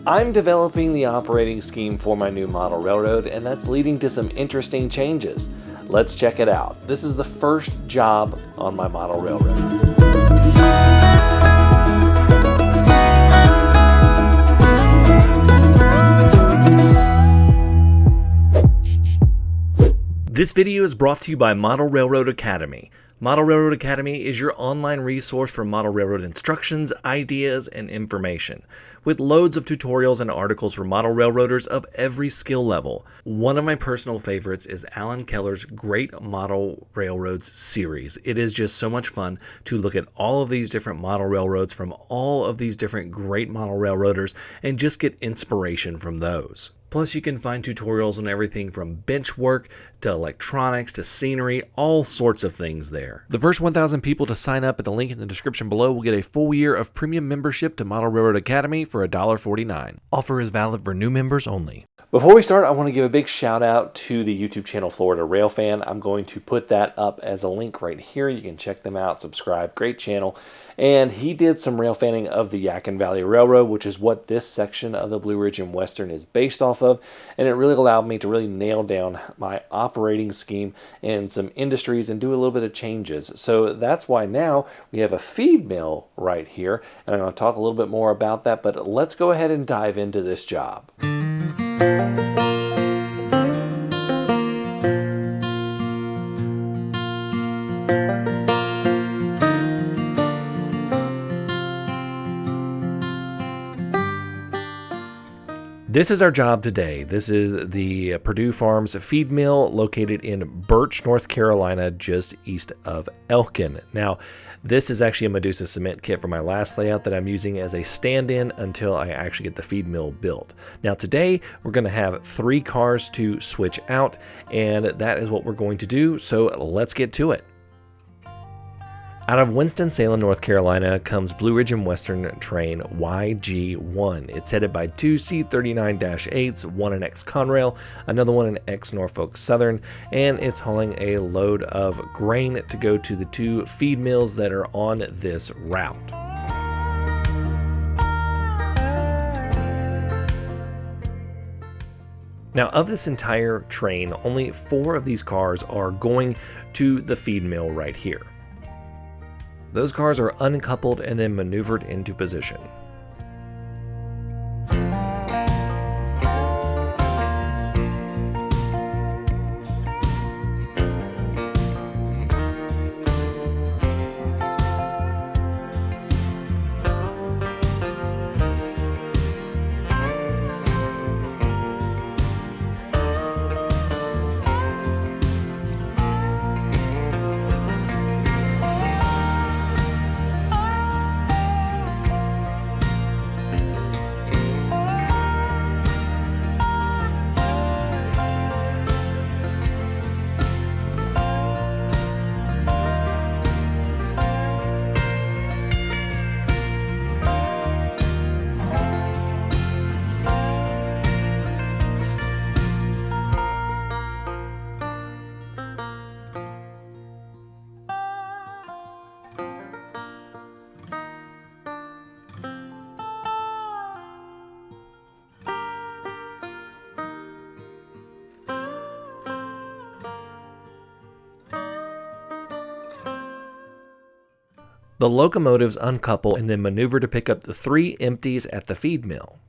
I'm developing the operating scheme for my new model railroad, and that's leading to some interesting changes. Let's check it out. This is the first job on my model railroad. This video is brought to you by Model Railroad Academy. Model Railroad Academy is your online resource for model railroad instructions, ideas, and information, with loads of tutorials and articles for model railroaders of every skill level. One of my personal favorites is Alan Keller's Great Model Railroads series. It is just so much fun to look at all of these different model railroads from all of these different great model railroaders and just get inspiration from those. Plus, you can find tutorials on everything from bench work to electronics to scenery, all sorts of things there. The first 1,000 people to sign up at the link in the description below will get a full year of premium membership to Model Railroad Academy for $1.49. Offer is valid for new members only. Before we start, I want to give a big shout out to the YouTube channel Florida Railfan. I'm going to put that up as a link right here. You can check them out, subscribe, great channel. And he did some rail fanning of the Yadkin Valley Railroad, which is what this section of the Blue Ridge and Western is based off of. And it really allowed me to really nail down my operating scheme and some industries and do a little bit of changes. So that's why now we have a feed mill right here. And I'm going to talk a little bit more about that, but let's go ahead and dive into this job. This is our job today. This is the Purdue Farms feed mill located in Birch, North Carolina, just east of Elkin. Now, this is actually a Medusa cement kit from my last layout that I'm using as a stand-in until I actually get the feed mill built. Now, today we're going to have 3 cars to switch out, and that is what we're going to do. So let's get to it. Out of Winston-Salem, North Carolina comes Blue Ridge and Western train YG1. It's headed by 2 C39-8s, one in ex-Conrail, another one in ex-Norfolk Southern, and it's hauling a load of grain to go to the 2 feed mills that are on this route. Now, of this entire train, only 4 of these cars are going to the feed mill right here. Those cars are uncoupled and then maneuvered into position. The locomotives uncouple and then maneuver to pick up the 3 empties at the feed mill.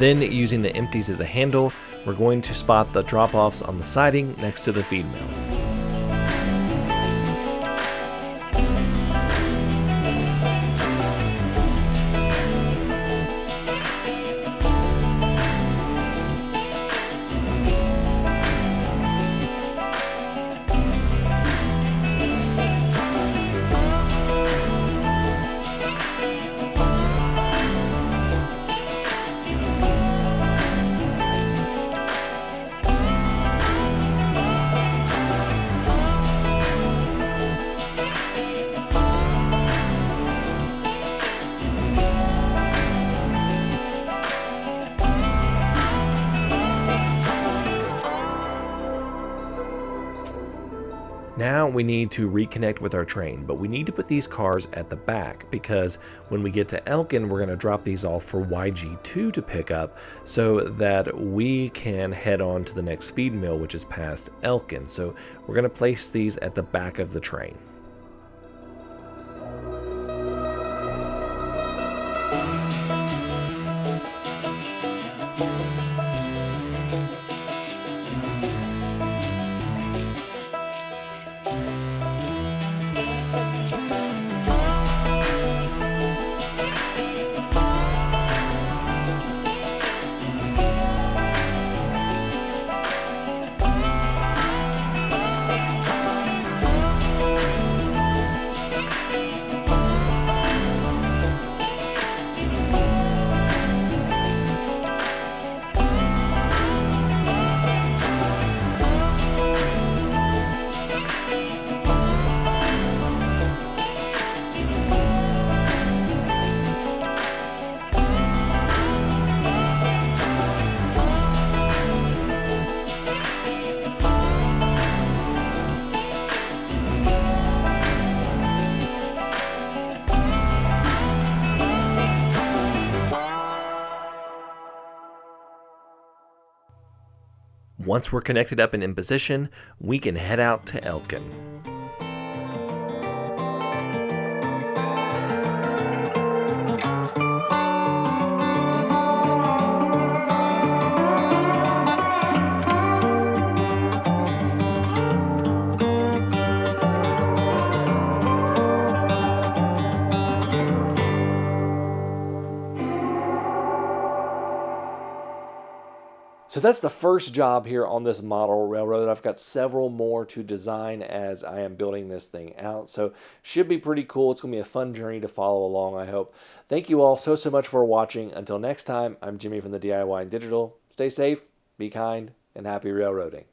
Then, using the empties as a handle, we're going to spot the drop-offs on the siding next to the feed mill. Now we need to reconnect with our train, but we need to put these cars at the back because when we get to Elkin, we're going to drop these off for YG2 to pick up so that we can head on to the next feed mill, which is past Elkin. So we're going to place these at the back of the train. Once we're connected up and in position, we can head out to Elkin. So that's the first job here on this model railroad. I've got several more to design as I am building this thing out. So should be pretty cool. It's going to be a fun journey to follow along, I hope. Thank you all so much for watching. Until next time, I'm Jimmy from the DIY and Digital. Stay safe, be kind, and happy railroading.